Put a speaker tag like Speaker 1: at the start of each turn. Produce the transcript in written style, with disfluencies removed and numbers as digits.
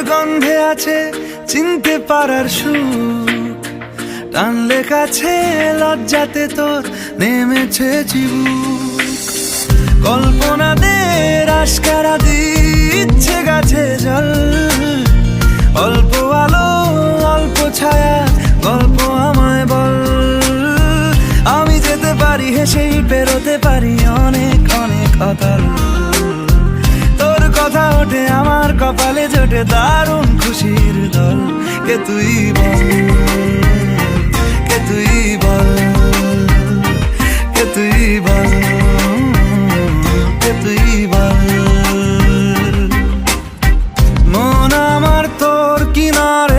Speaker 1: গন্ধে আছে চিনতে পারার সুখ, টানলে কাছে লজ্জাতে তোর নেমেছে চিবুক। কল্পনাদের আশকারা দিচ্ছে গাছে জল, অল্প আলো অল্প ছায়া গল্প আমায় বল। আমি যেতে পারি হেসেই পেরোতে পারি অনেক অনেক অতল। তোর কথা ওঠে আমার কপালে জোটে দারুণ খুশির দল। কে তুই বল, কে তুই বল, কে তুই বল, কে তুই বল। মন আমার তোর কিনার